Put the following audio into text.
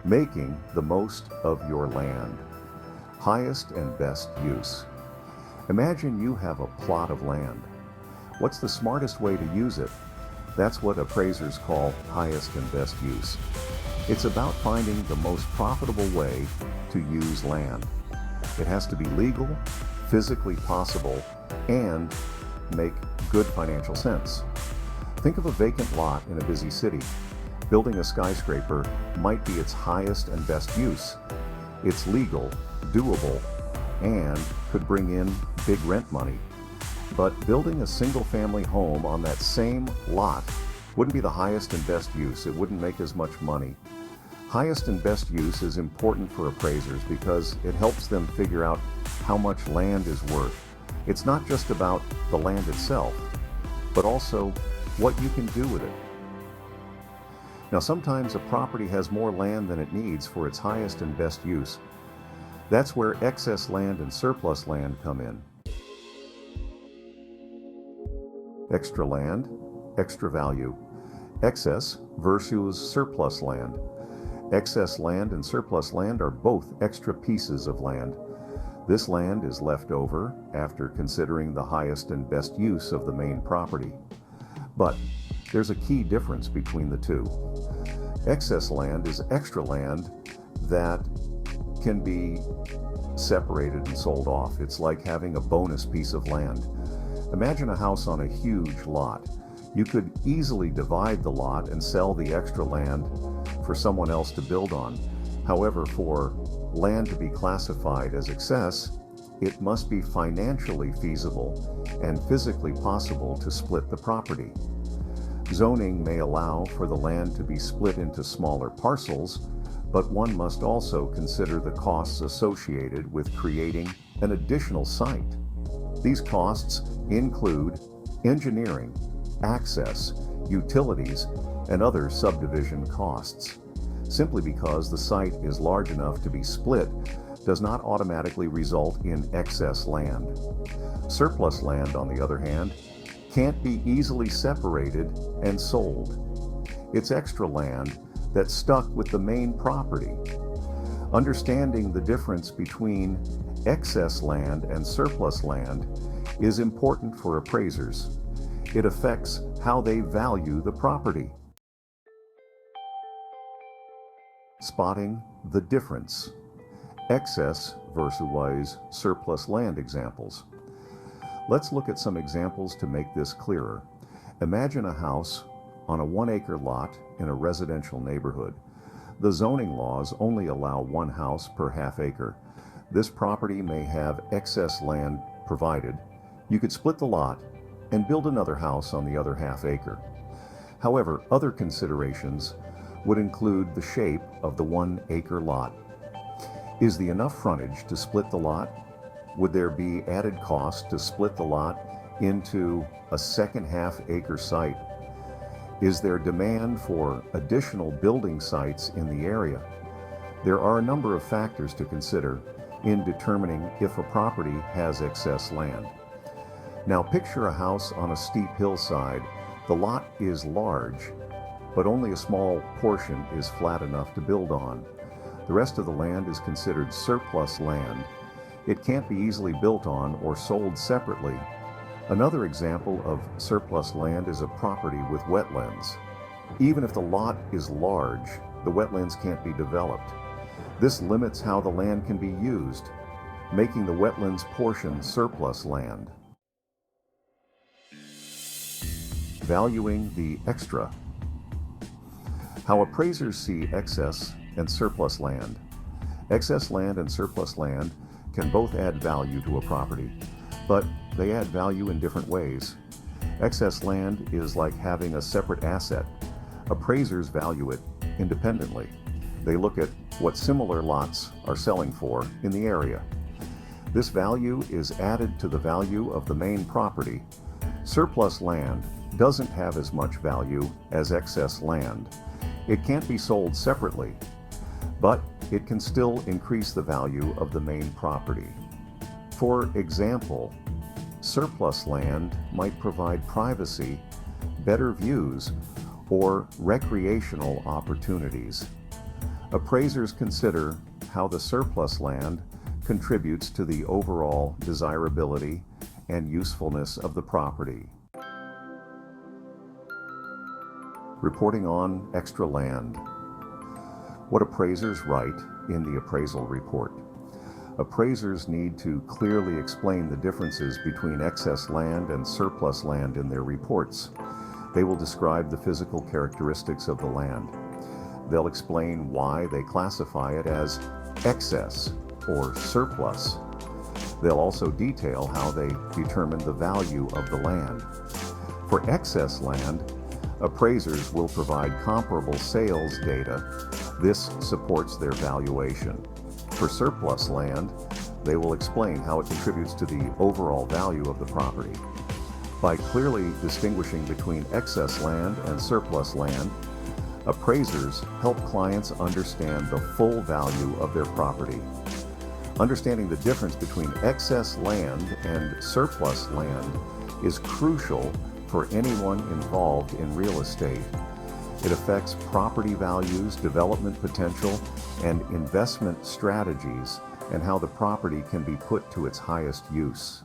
Making the most of your land. Highest and best use. Imagine you have a plot of land. What's the smartest way to use it? That's what appraisers call highest and best use. It's about finding the most profitable way to use land. It has to be legal, physically possible, and make good financial sense. Think of a vacant lot in a busy city. Building a skyscraper might be its highest and best use. It's legal, doable, and could bring in big rent money. But building a single-family home on that same lot wouldn't be the highest and best use. It wouldn't make as much money. Highest and best use is important for appraisers because it helps them figure out how much land is worth. It's not just about the land itself, but also what you can do with it. Now, sometimes a property has more land than it needs for its highest and best use. That's where excess land and surplus land come in. Extra land, extra value. Excess versus surplus land. Excess land and surplus land are both extra pieces of land. This land is left over after considering the highest and best use of the main property. But there's a key difference between the two. Excess land is extra land that can be separated and sold off. It's like having a bonus piece of land. Imagine a house on a huge lot. You could easily divide the lot and sell the extra land for someone else to build on. However, for land to be classified as excess, it must be financially feasible and physically possible to split the property. Zoning may allow for the land to be split into smaller parcels, but one must also consider the costs associated with creating an additional site. These costs include engineering, access, utilities, and other subdivision costs. Simply because the site is large enough to be split does not automatically result in excess land. Surplus land, on the other hand, can't be easily separated and sold. It's extra land that's stuck with the main property. Understanding the difference between excess land and surplus land is important for appraisers. It affects how they value the property. Spotting the difference. Excess versus surplus land examples. Let's look at some examples to make this clearer. Imagine a house on a 1-acre lot in a residential neighborhood. The zoning laws only allow one house per half acre. This property may have excess land provided. You could split the lot and build another house on the other half acre. However, other considerations would include the shape of the 1-acre lot. Is the enough frontage to split the lot? Would there be added cost to split the lot into a second half-acre site? Is there demand for additional building sites in the area? There are a number of factors to consider in determining if a property has excess land. Now picture a house on a steep hillside. The lot is large, but only a small portion is flat enough to build on. The rest of the land is considered surplus land. It can't be easily built on or sold separately. Another example of surplus land is a property with wetlands. Even if the lot is large, the wetlands can't be developed. This limits how the land can be used, making the wetlands portion surplus land. Valuing the extra. How appraisers see excess and surplus land. Excess land and surplus land can both add value to a property, but they add value in different ways. Excess land is like having a separate asset. Appraisers value it independently. They look at what similar lots are selling for in the area. This value is added to the value of the main property. Surplus land doesn't have as much value as excess land. It can't be sold separately, but it can still increase the value of the main property. For example, surplus land might provide privacy, better views, or recreational opportunities. Appraisers consider how the surplus land contributes to the overall desirability and usefulness of the property. Reporting on extra land. What appraisers write in the appraisal report. Appraisers need to clearly explain the differences between excess land and surplus land in their reports. They will describe the physical characteristics of the land. They'll explain why they classify it as excess or surplus. They'll also detail how they determine the value of the land. For excess land, appraisers will provide comparable sales data. This supports their valuation. For surplus land, they will explain how it contributes to the overall value of the property. By clearly distinguishing between excess land and surplus land, appraisers help clients understand the full value of their property. Understanding the difference between excess land and surplus land is crucial for anyone involved in real estate. It affects property values, development potential, and investment strategies, and how the property can be put to its highest use.